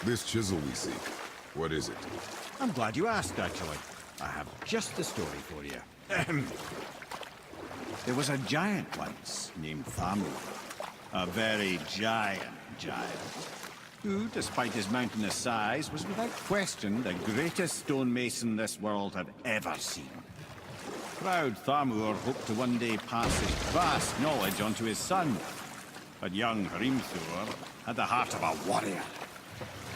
This chisel we seek, what is it? I'm glad you asked, actually. I have just the story for you. There was a giant once named Thamur. A very giant, who, despite his mountainous size, was without question the greatest stonemason this world had ever seen. Proud Thamur hoped to one day pass his vast knowledge onto his son. But young Hrimthur had the heart of a warrior.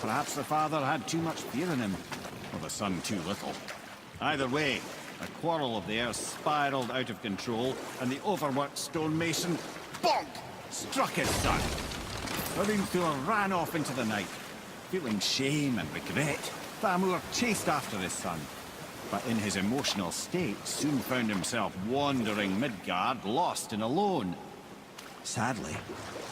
Perhaps the father had too much fear in him, or the son too little. Either way, a quarrel of theirs spiraled out of control, and the overworked stonemason, bonk, struck his son. Hrimthur ran off into the night. Feeling shame and regret, Thamur chased after his son. But in his emotional state, soon found himself wandering Midgard, lost and alone. Sadly,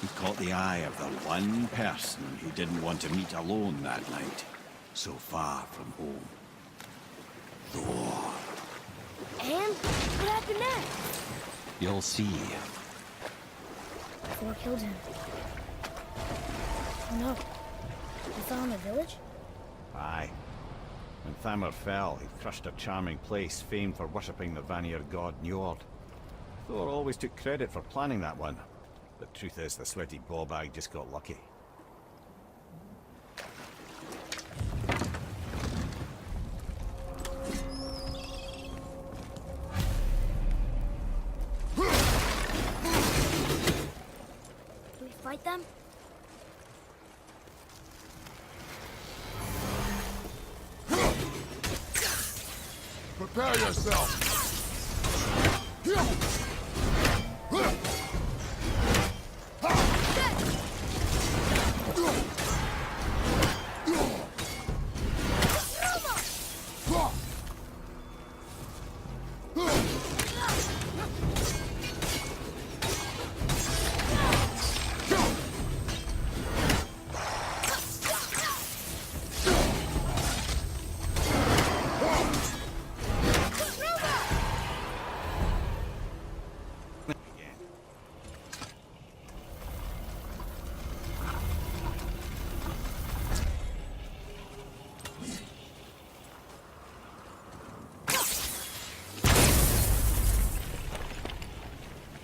he caught the eye of the one person he didn't want to meet alone that night, so far from home. Thor. And what happened next? You'll see. Thor killed him. Oh no. He fell in the village? Aye. When Thamur fell, he crushed a charming place famed for worshipping the Vanir god Njord. Thor always took credit for planning that one. The truth is, the sweaty ballbag just got lucky. Do we fight them? Prepare yourself!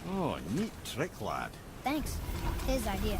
Oh, neat trick, lad. Thanks. His idea.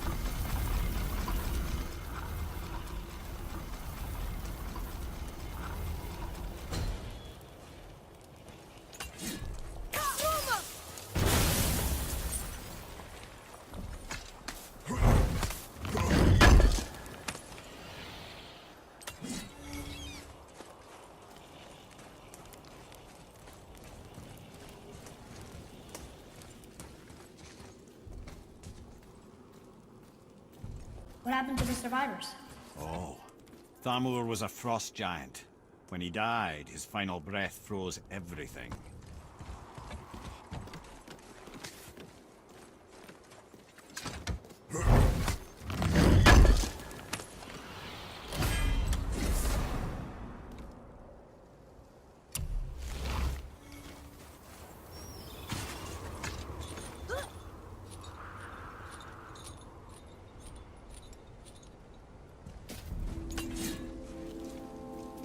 What happened to the survivors? Oh, Thamur was a frost giant. When he died, his final breath froze everything.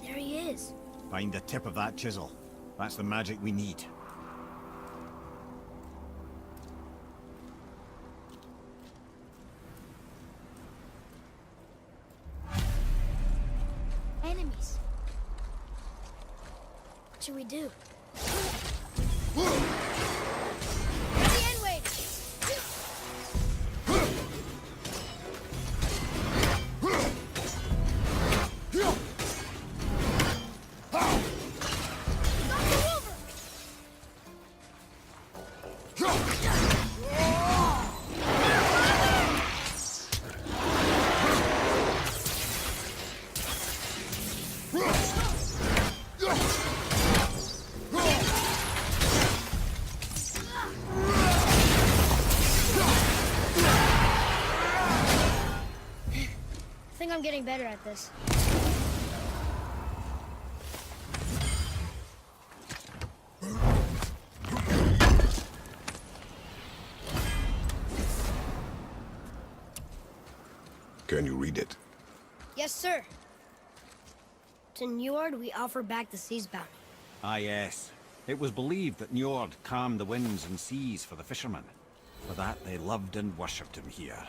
There he is. Find the tip of that chisel. That's the magic we need. Enemies. What should we do? The end wave! I think I'm getting better at this. Can you read it? Yes, sir. To Njord, we offer back the sea's bounty. Ah, yes. It was believed that Njord calmed the winds and seas for the fishermen. For that, they loved and worshipped him here.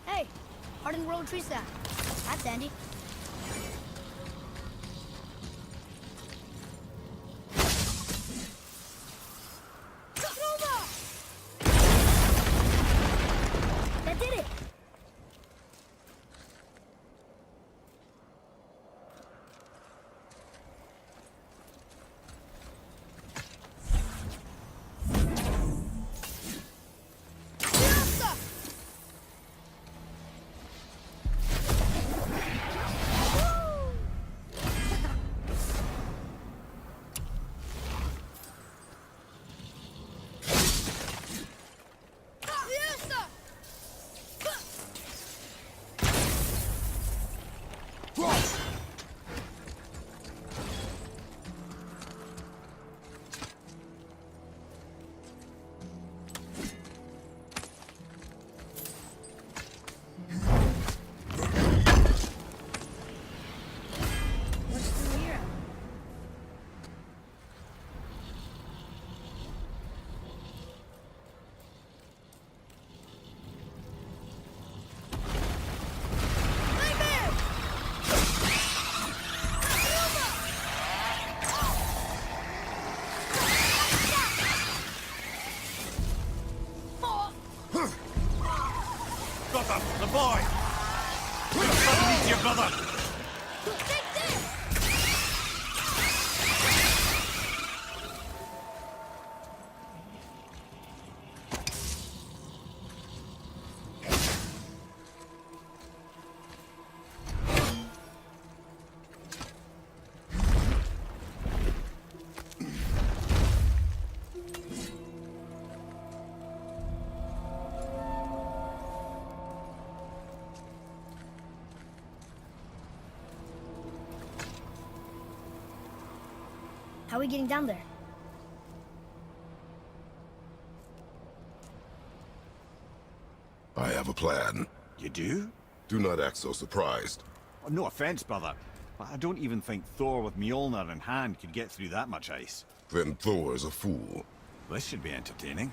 Hey, hardened rolled tree sap. That's handy. That did it! What's through here? Brother, the boy! Your brother needs your brother! Take this! How are we getting down there? I have a plan. You do? Do not act so surprised. Oh, no offense, brother, but I don't even think Thor with Mjolnir in hand could get through that much ice. Then Thor is a fool. This should be entertaining.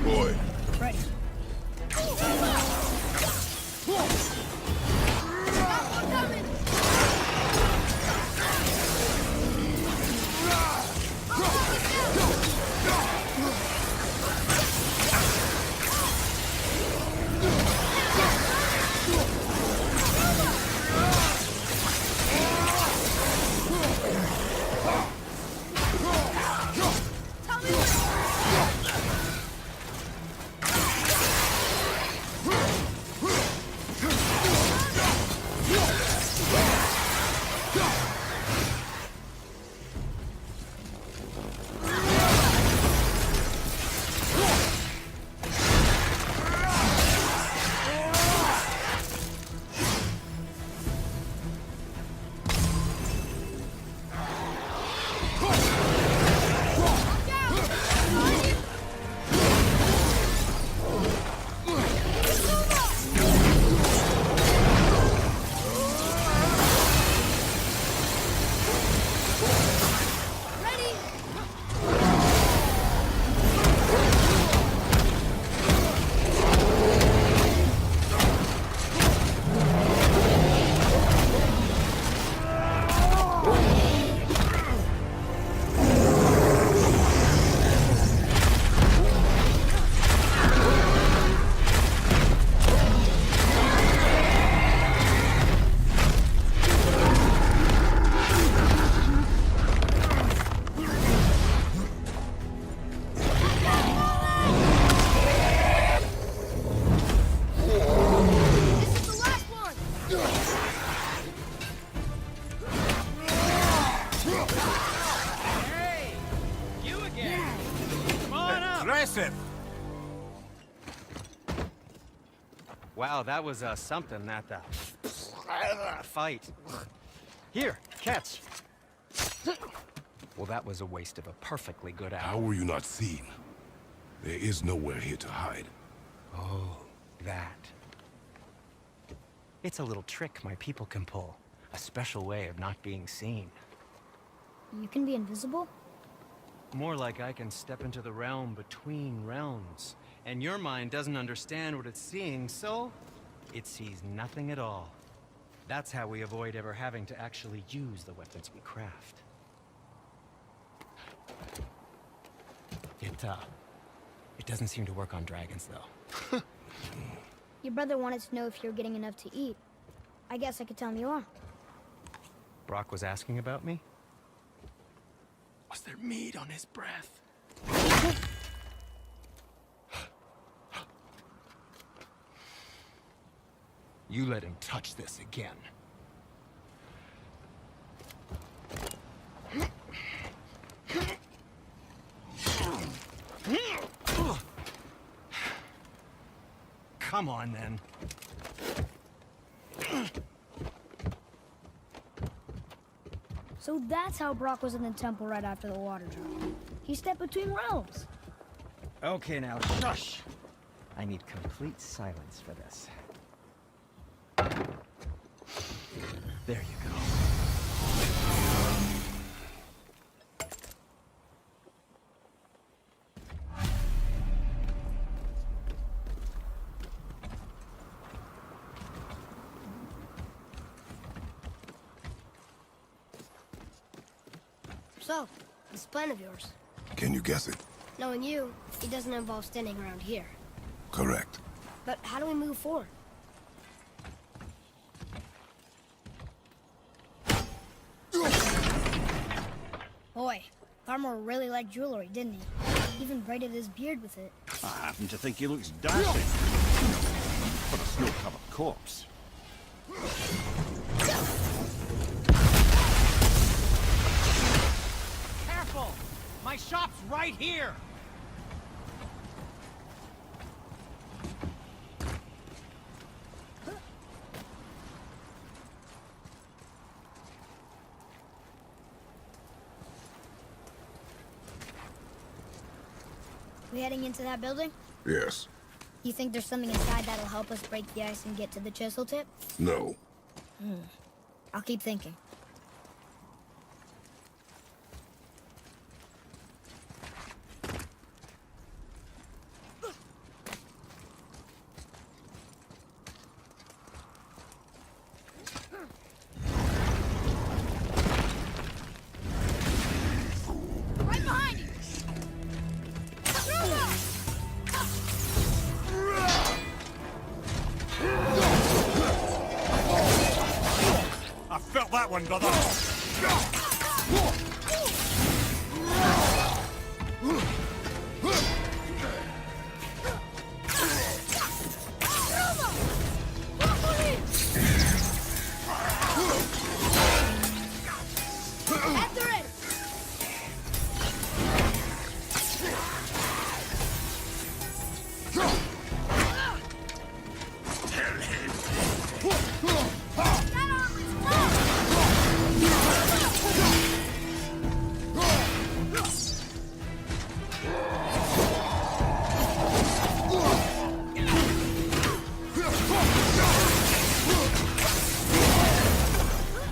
Boy, Ready. Impressive! Wow, that was something, that Fight. Here, catch. Well, that was a waste of a perfectly good How hour. were you not seen? There is nowhere here to hide. Oh, that. It's a little trick my people can pull. A special way of not being seen. You can be invisible? More like I can step into the realm between realms. And your mind doesn't understand what it's seeing, so it sees nothing at all. That's how we avoid ever having to actually use the weapons we craft. It doesn't seem to work on dragons, though. Your brother wanted to know if you're getting enough to eat. I guess I could tell him you are. Brock was asking about me? Was there meat on his breath? You let him touch this again. Come on, then. So that's how Brock was in the temple right after the water drop. He stepped between realms. Okay, now, shush! I need complete silence for this. There you go. So, this plan of yours. Can you guess it? Knowing you, it doesn't involve standing around here. Correct. But how do we move forward? Boy, Farmer really liked jewelry, didn't he? Even braided his beard with it. I happen to think he looks dashing. For a snow-covered corpse. Careful! My shop's right here! We heading into that building? Yes. You think there's something inside that'll help us break the ice and get to the chisel tip? No. I'll keep thinking. Right behind you! I felt that one, brother! After it!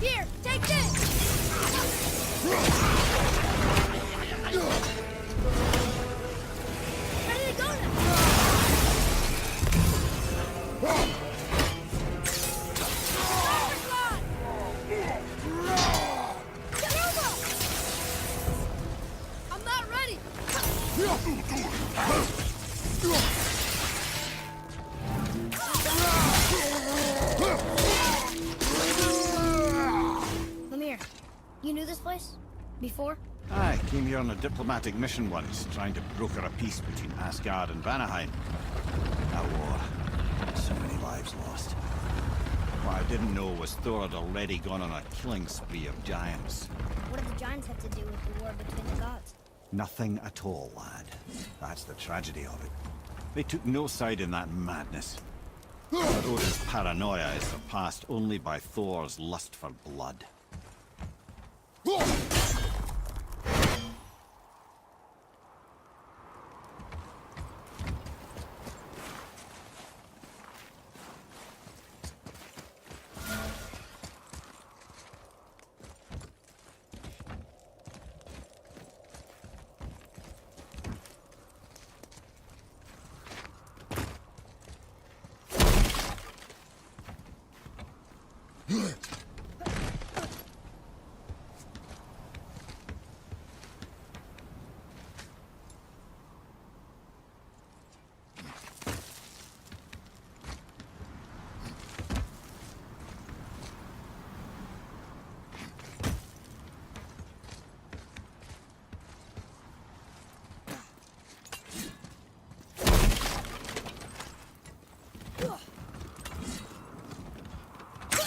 Here, take this! Ready to go now! I'm not ready! Lemire, you knew this place? Before? I came here on a diplomatic mission once, trying to broker a peace between Asgard and Vanaheim. That war. So many lives lost. What I didn't know was Thor had already gone on a killing spree of giants. What did the giants have to do with the war between the gods? Nothing at all, lad. That's the tragedy of it. They took no side in that madness. But Odin's paranoia is surpassed only by Thor's lust for blood.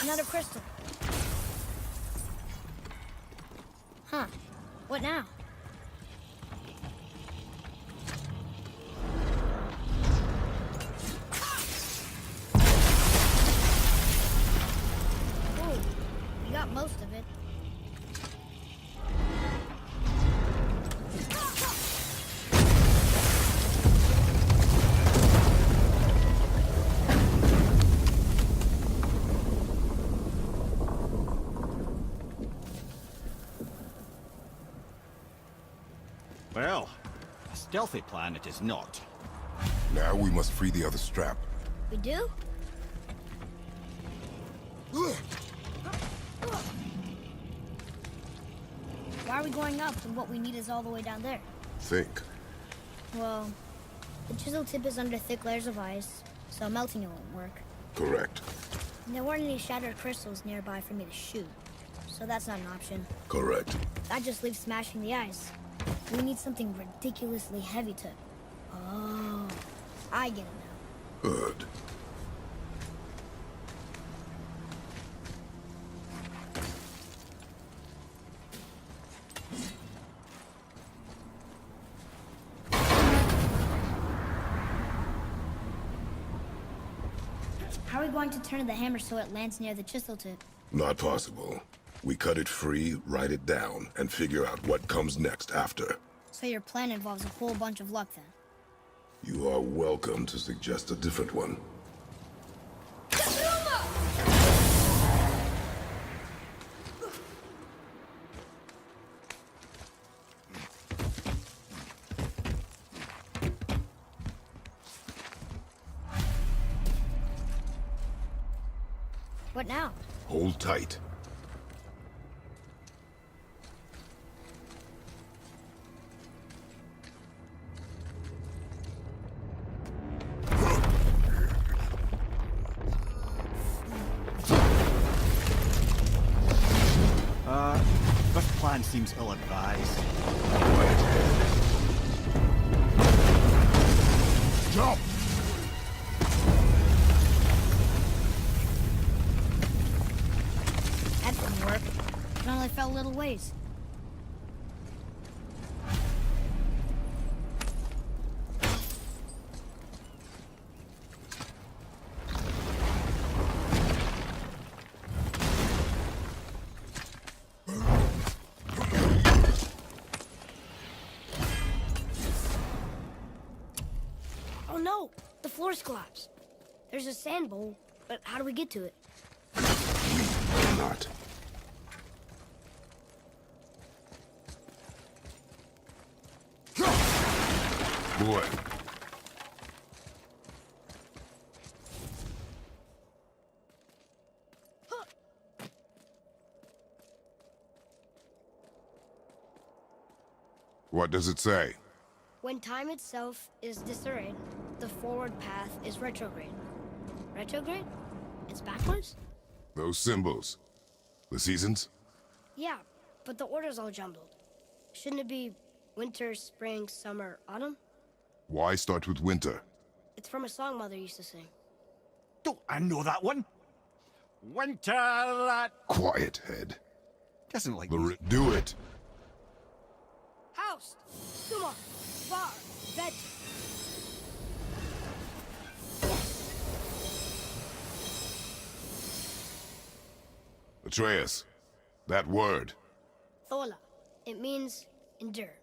Another crystal. Huh. What now? Ooh, we got most of it. Well, a stealthy plan it is not. Now we must free the other strap. We do? Why are we going up when what we need is all the way down there? Think. Well, the chisel tip is under thick layers of ice, so melting it won't work. Correct. And there weren't any shattered crystals nearby for me to shoot, so that's not an option. Correct. That just leaves smashing the ice. We need something ridiculously heavy to... Oh, I get it now. Good. How are we going to turn the hammer so it lands near the chisel tip? Not possible. We cut it free, write it down, and figure out what comes next after. So your plan involves a whole bunch of luck then? You are welcome to suggest a different one. What now? Hold tight. This plan seems ill-advised. Jump! That didn't work. It only fell a little ways. Oh no! The floor's collapsed. There's a sand bowl, but how do we get to it? Not. Boy. What does it say? When time itself is disarrayed, the forward path is retrograde. Retrograde? It's backwards? Those symbols. The seasons? Yeah, but the order's all jumbled. Shouldn't it be winter, spring, summer, autumn? Why start with winter? It's from a song Mother used to sing. Don't I know that one? Winter that Quiet, head. doesn't like Do it. House! Summa! Var! Vet! Atreus, that word. Thola. It means endure.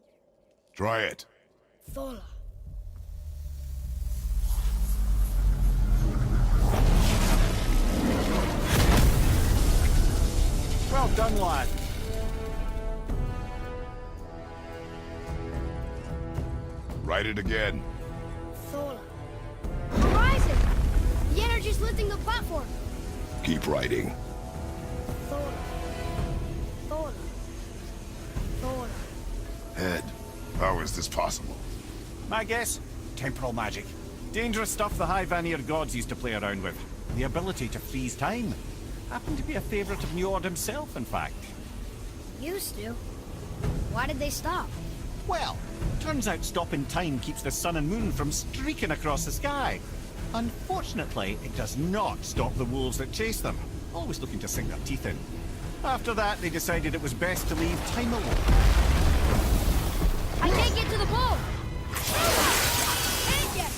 Try it. Thola. Well done, lad. Write it again. Thola. Horizon! The energy's lifting the platform. Keep writing. Thola. Thola. Thola. Head, how is this possible? My guess? Temporal magic. Dangerous stuff the High Vanir gods used to play around with. The ability to freeze time. Happened to be a favorite of Njord himself, in fact. Used to. Why did they stop? Well, turns out stopping time keeps the sun and moon from streaking across the sky. Unfortunately, it does not stop the wolves that chase them, always looking to sink their teeth in. After that, they decided it was best to leave time alone. I can't get to the ball! Can't get!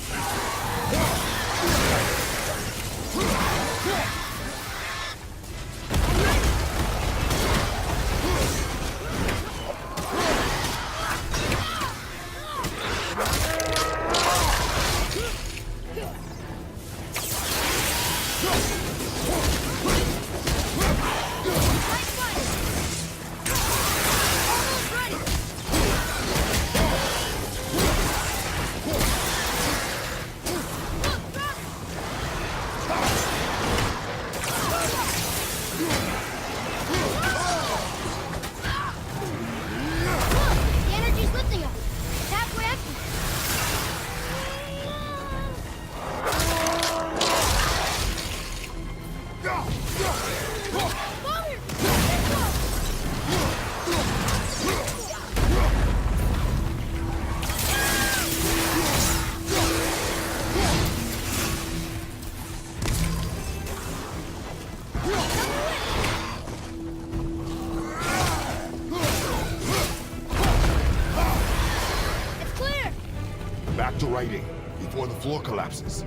Back to writing, before the floor collapses.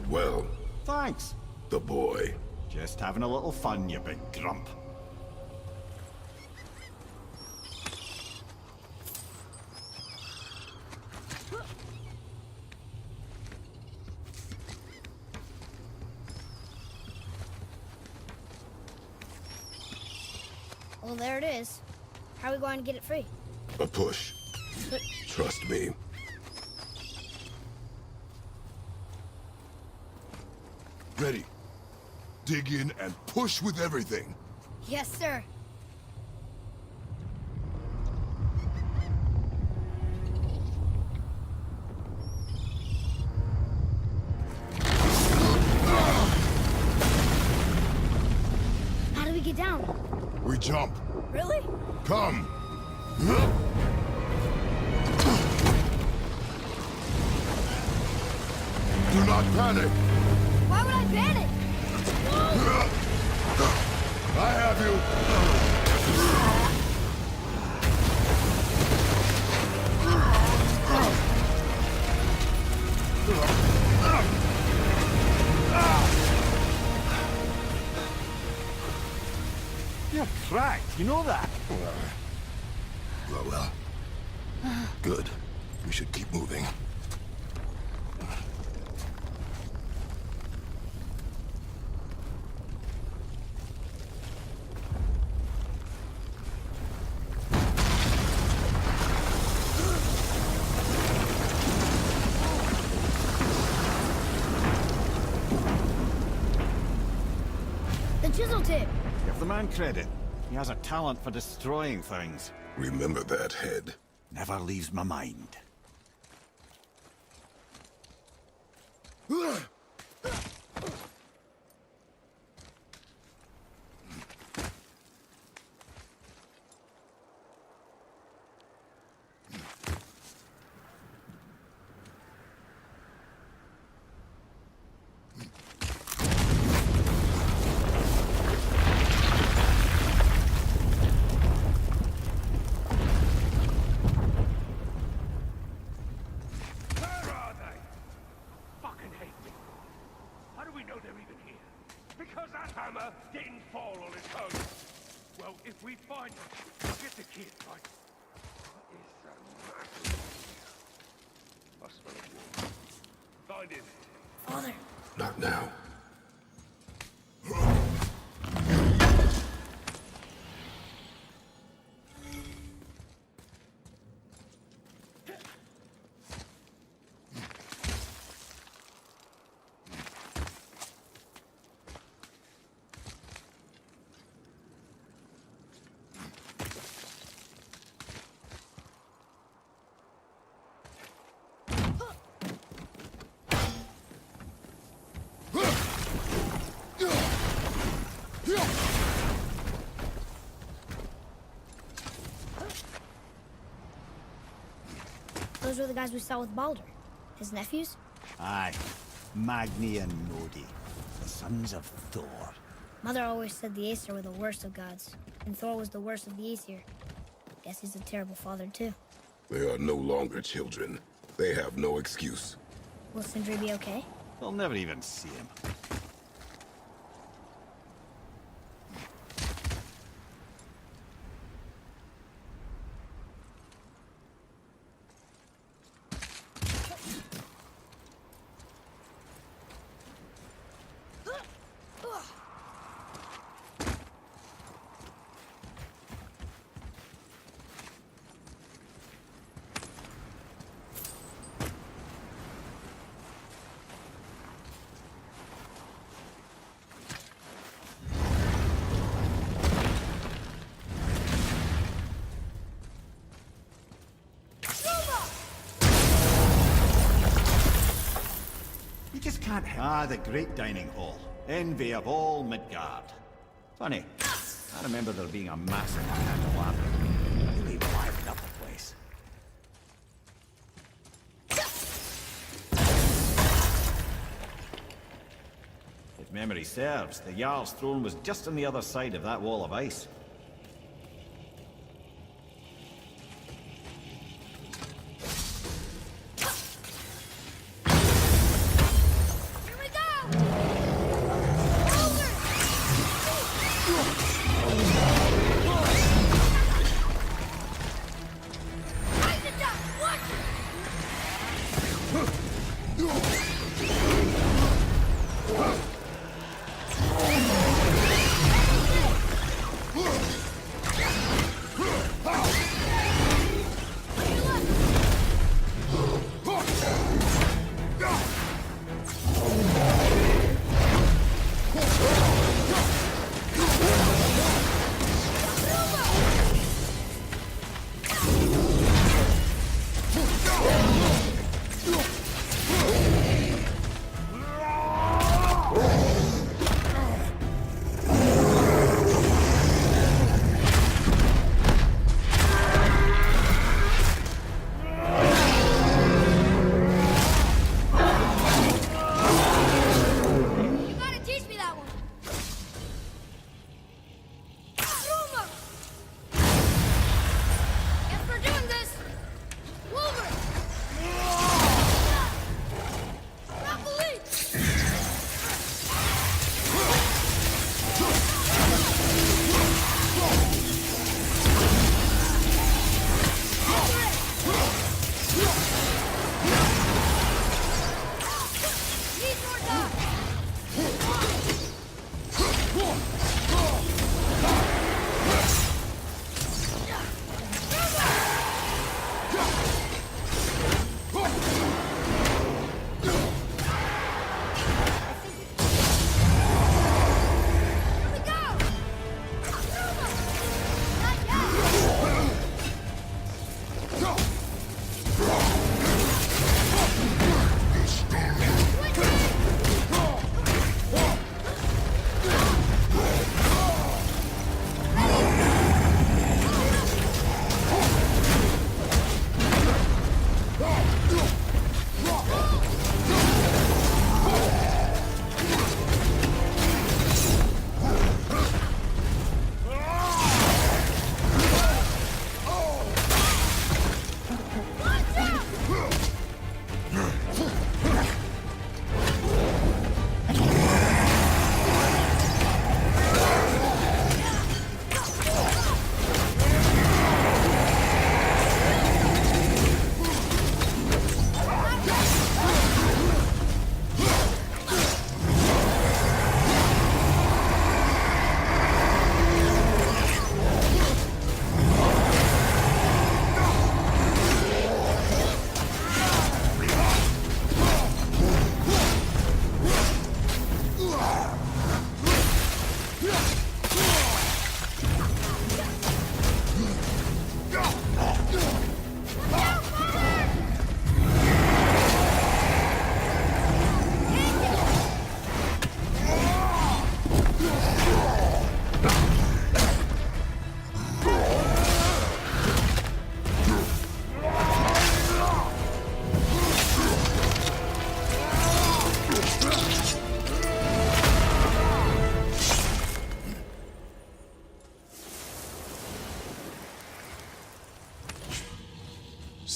did well. Thanks. The boy. Just having a little fun, you big grump. Well, there it is. How are we going to get it free? A push. Trust me. Ready. Dig in and push with everything. Yes, sir. How do we get down? We jump. Really? Come. Do not panic. Why would I panic? I have you. You're cracked, you know that? Well. Good. We should keep moving. The chisel tip. Give the man credit. He has a talent for destroying things. Remember that head. Never leaves my mind. Fucking hate me. How do we know they're even here? Because that hammer didn't fall on its own. Well, if we find it, we'll get the kid, right? What is the matter with you? I smell a wolf. Find him. Father. Not now. Those were the guys we saw with Baldur. His nephews? Aye. Magni and Nodi. The sons of Thor. Mother always said the Aesir were the worst of gods, and Thor was the worst of the Aesir. Guess he's a terrible father, too. They are no longer children. They have no excuse. Will Sindri be okay? They'll never even see him. You just can't help. Ah, the great dining hall. Envy of all Midgard. Funny, I remember there being a massive candelabra. Really livened up the place. If memory serves, the Jarl's throne was just on the other side of that wall of ice. Here we go!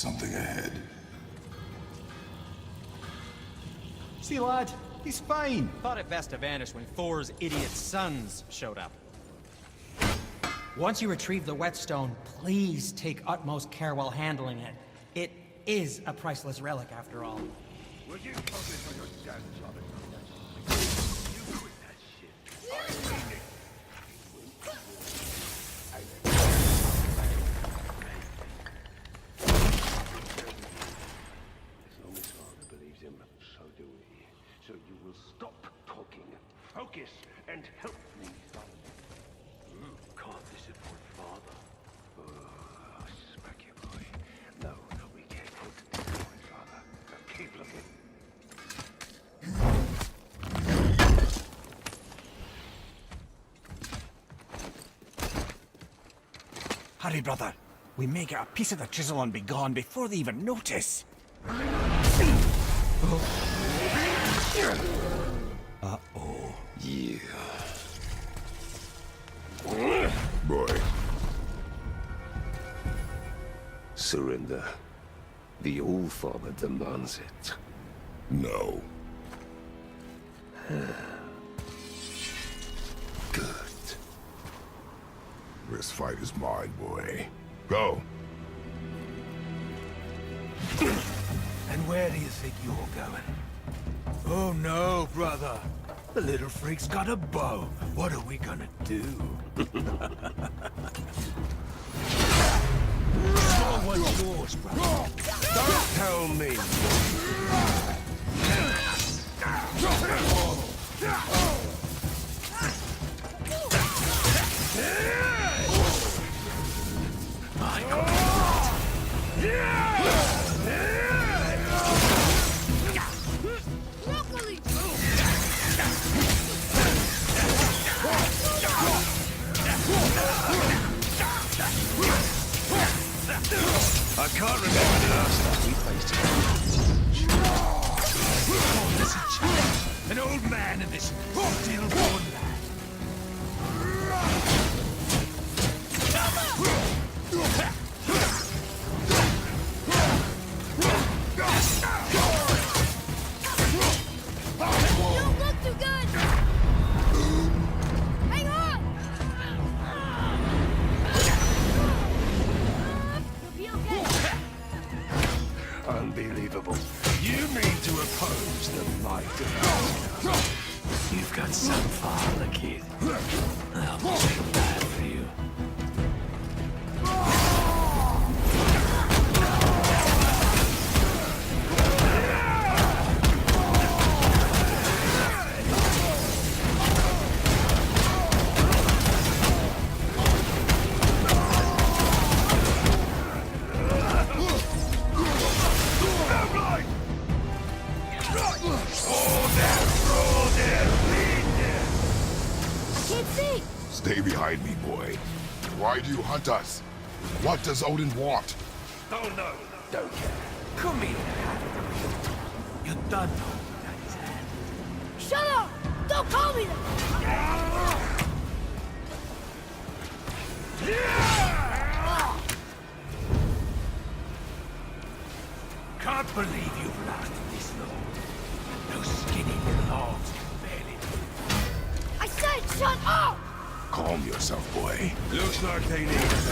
something ahead. See, lad, he's fine. Thought it best to vanish when Thor's idiot sons showed up. Once you retrieve the whetstone, please take utmost care while handling it. It is a priceless relic, after all. Will you focus on your dad's job? You quit that shit. I mean it. As long as father believes him, so do we. So you will stop talking, focus, and help me, son. Can't disappoint father. Oh, smack you, boy. No, we can't disappoint father. Keep looking. Hurry, brother. We may get a piece of the chisel and be gone before they even notice. Uh-oh. Yeah. Boy. Surrender. The All-Father demands it. No. Good. This fight is mine, boy. Go. And where do you think you're going? Oh no, brother. The little freak's got a bow. What are we gonna do? Small one's yours, brother. Don't tell me. My God. I can't remember the last time we faced him. Oh, there's a chap. An old man and this stillborn lad. Don't look too good! Hang on! You'll be okay. Unbelievable. You mean to oppose the might of Asgard? You've got some father, kid. I'll feel bad for you. I can't see! Stay behind me, boy. Why do you hunt us? What does Odin want? Oh no, don't care. Come here, you done holding at his hand. Shut up! Don't call me that! Can't believe you've lasted this long. Those skinny little arms can barely move. I said shut up! Calm yourself, boy. Looks like they need us.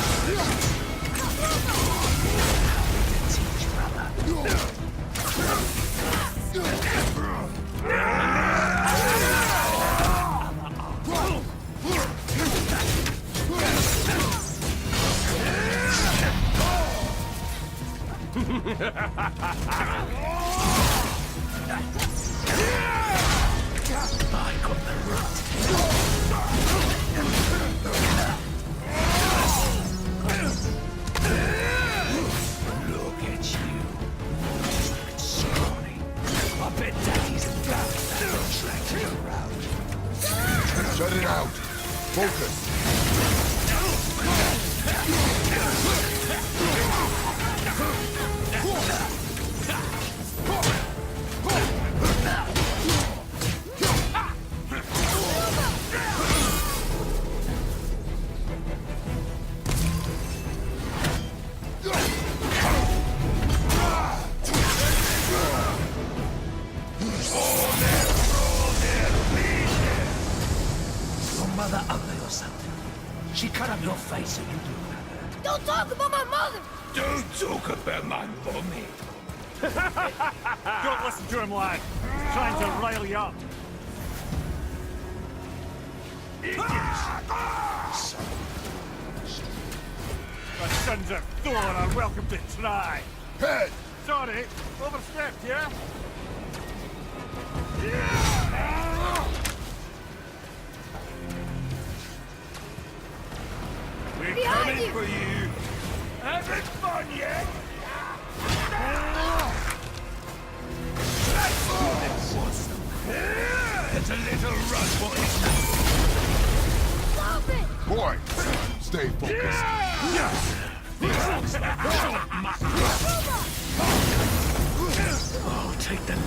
I got the Look at you. Scrawny. I bet Daddy's about that attracted around. Shut it out. Focus. face are you looking at? Don't talk about my mother! Don't talk about my mommy. Don't listen to him, lad. He's trying to rile you up. The sons of Thor are welcome to try. Head! Sorry, overstepped, yeah? We're Behind coming you! for you. Having fun yet? It's a little run, boys. Stop it! Boy, stay focused. Oh, take the lead.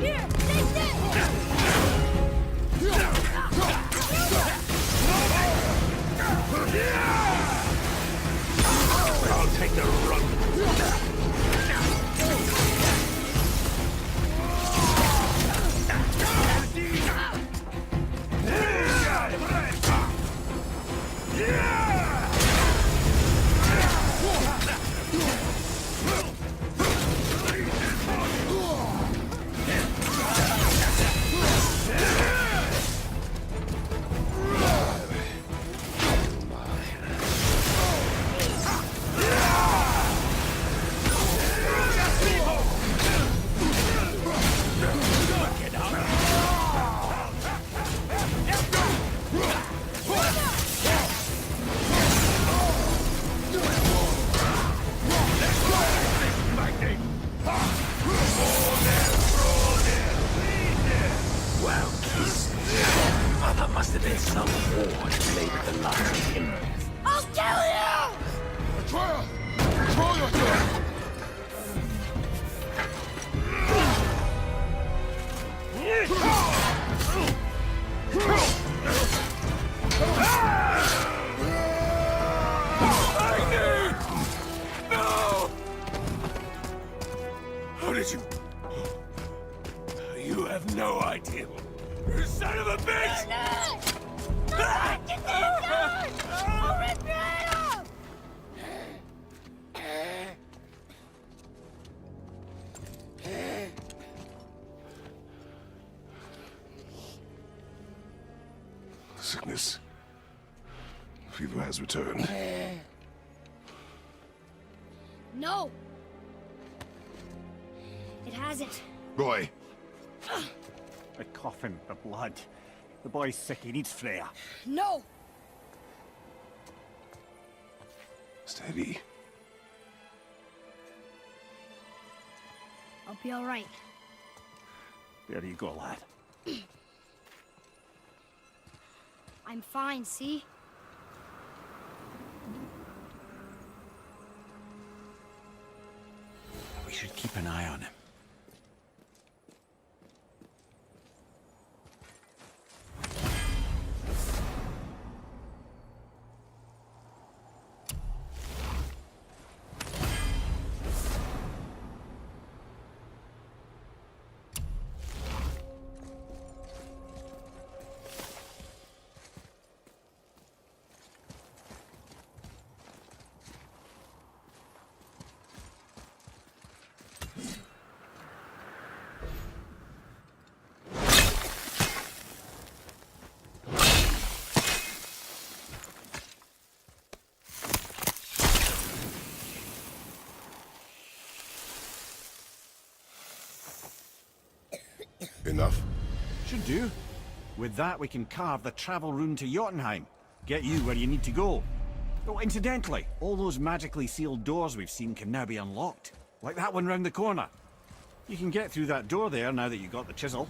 Here, take this! I'll take the run. Wow, kiss. Mother must have been some war to play with the likes of him. I'll kill you! Atreya! Control yourself! How did you... You have no idea. You son of a bitch! Get this gun! I'll rip your head off! Sickness. Fever has returned. No! It hasn't. Roy, The coffin, the blood. The boy's sick, he needs Freya. No! steady. I'll be alright. There you go, lad. I'm fine, see? We should keep an eye on him. Enough? Should do. With that, we can carve the travel rune to Jotunheim. Get you where you need to go. Oh, incidentally, all those magically sealed doors we've seen can now be unlocked. Like that one round the corner. You can get through that door there now that you got the chisel.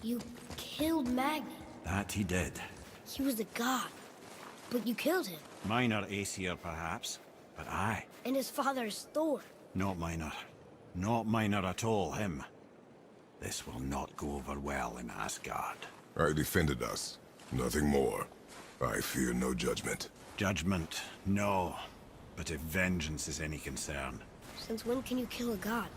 You killed Magni. That he did. He was a god. But you killed him. Minor Aesir, perhaps, but I. And his father is Thor. Not minor. Not minor at all, him. This will not go over well in Asgard. I defended us. Nothing more. I fear no judgment. Judgment, no. But if vengeance is any concern... Since when can you kill a god?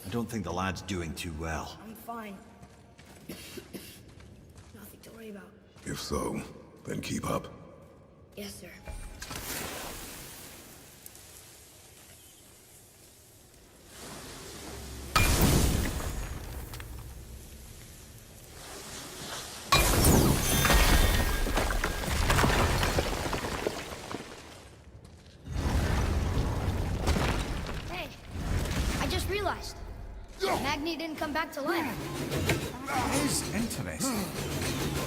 I don't think the lad's doing too well. I'm fine. Nothing to worry about. If so, then keep up. Yes, sir. Hey, I just realized. Magni didn't come back to life. That is interesting.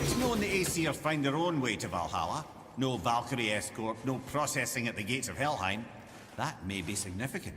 It's known the Aesir find their own way to Valhalla. No Valkyrie escort, no processing at the gates of Helheim. That may be significant.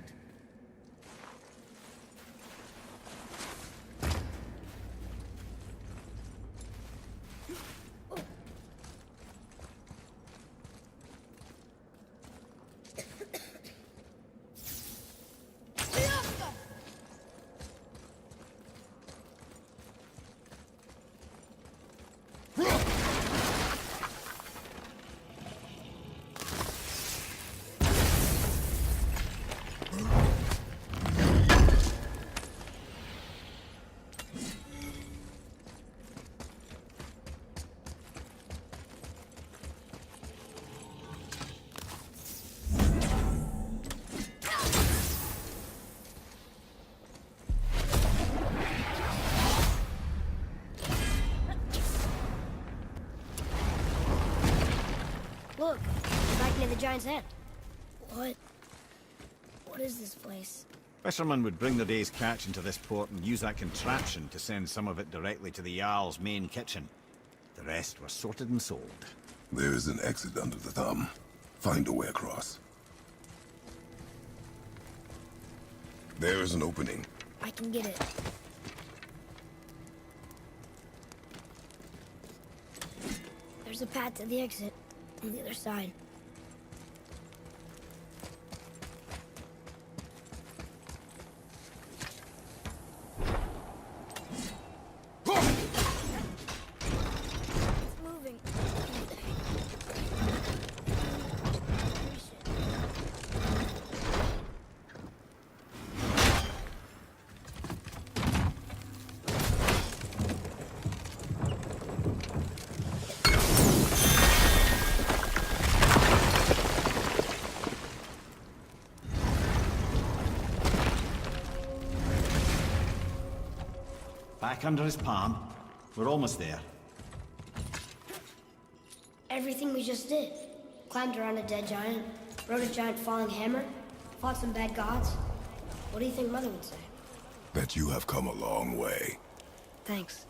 Look, back near the giant's end. What? What is this place? Fishermen would bring their day's catch into this port and use that contraption to send some of it directly to the Jarl's main kitchen. The rest were sorted and sold. There is an exit under the thumb. Find a way across. There is an opening. I can get it. There's a path to the exit on the other side. It's moving. Back under his palm. We're almost there. Everything we just did. Climbed around a dead giant, rode a giant falling hammer, fought some bad gods. What do you think Mother would say? That you have come a long way. Thanks.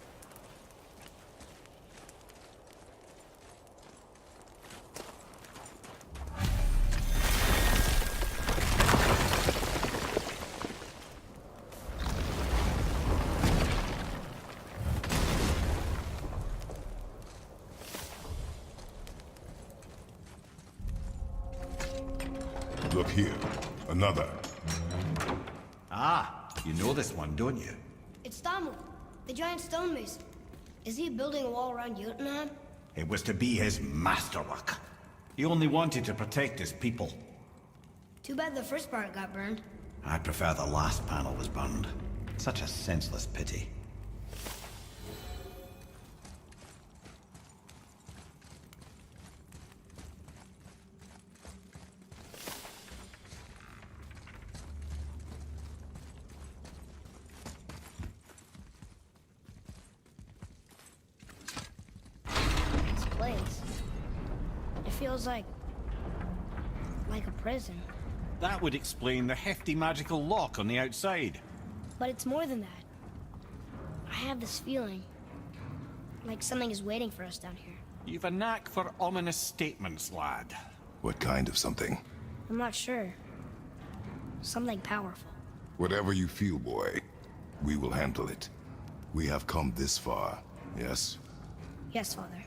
Look here. Another. Ah, you know this one, don't you? It's Thamur, the giant stonemason. Is he building a wall around Jotunheim? It was to be his masterwork. He only wanted to protect his people. Too bad the first part got burned. I prefer the last panel was burned. Such a senseless pity. This place. It feels like a prison. That would explain the hefty magical lock on the outside. But it's more than that. I have this feeling like something is waiting for us down here. You've a knack for ominous statements, lad. What kind of something? I'm not sure. Something powerful. Whatever you feel, boy, we will handle it. We have come this far, yes? Yes, Father.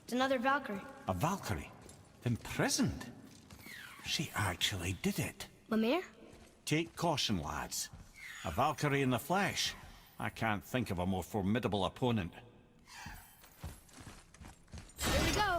It's another Valkyrie. A Valkyrie? Imprisoned? She actually did it. Lemire? Take caution, lads. A Valkyrie in the flesh. I can't think of a more formidable opponent. Here we go.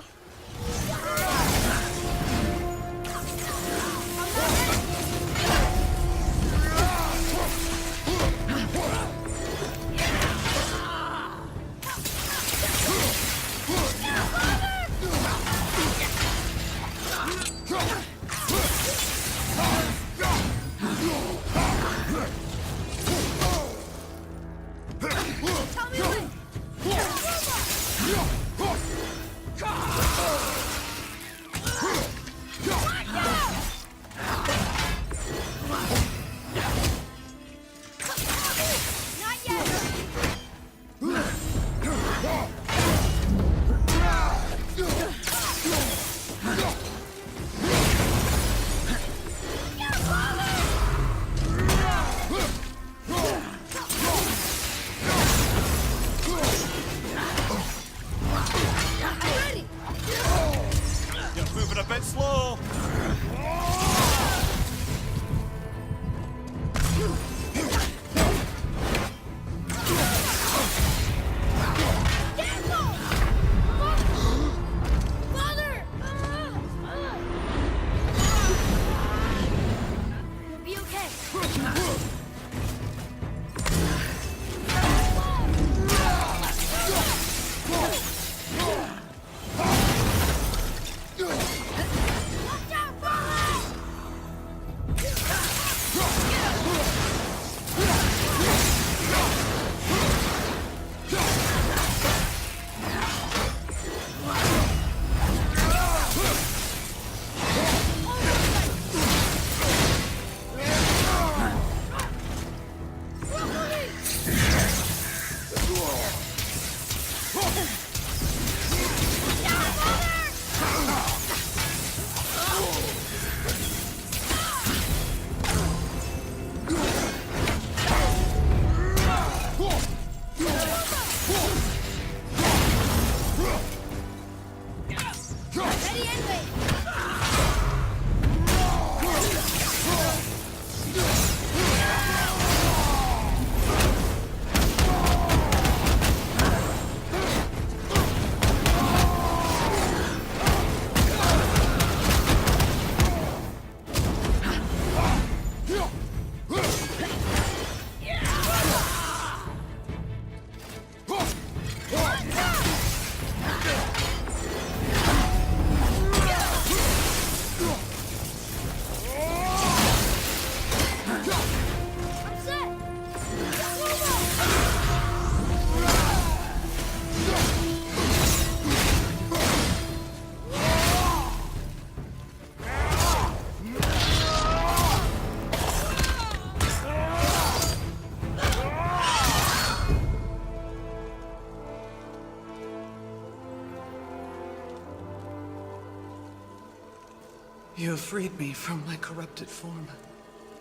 You have freed me from my corrupted form.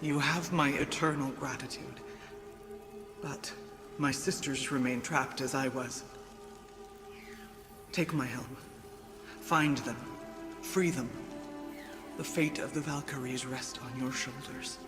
You have my eternal gratitude. But my sisters remain trapped as I was. Take my helm. Find them. Free them. The fate of the Valkyries rests on your shoulders.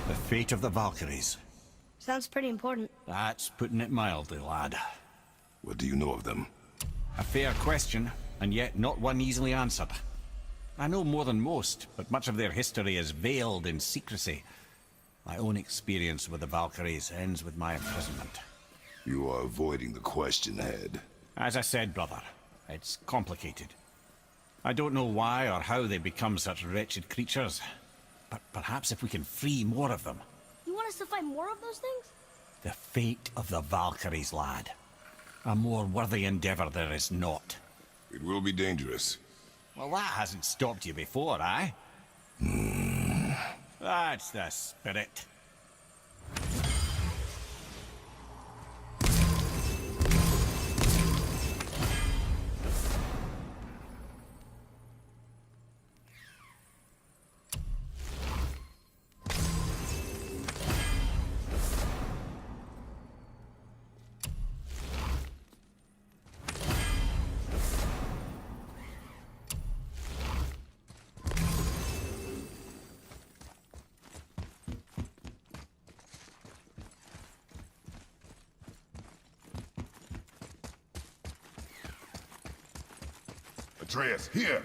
The fate of the Valkyries. Sounds pretty important. That's putting it mildly, lad. What do you know of them? A fair question, and yet not one easily answered. I know more than most, but much of their history is veiled in secrecy. My own experience with the Valkyries ends with my imprisonment. You are avoiding the question, Head. As I said, brother, it's complicated. I don't know why or how they become such wretched creatures, but perhaps if we can free more of them. You want us to fight more of those things? The fate of the Valkyries, lad. A more worthy endeavor there is not. It will be dangerous. Well, that hasn't stopped you before, eh? That's the spirit. Atreus, here!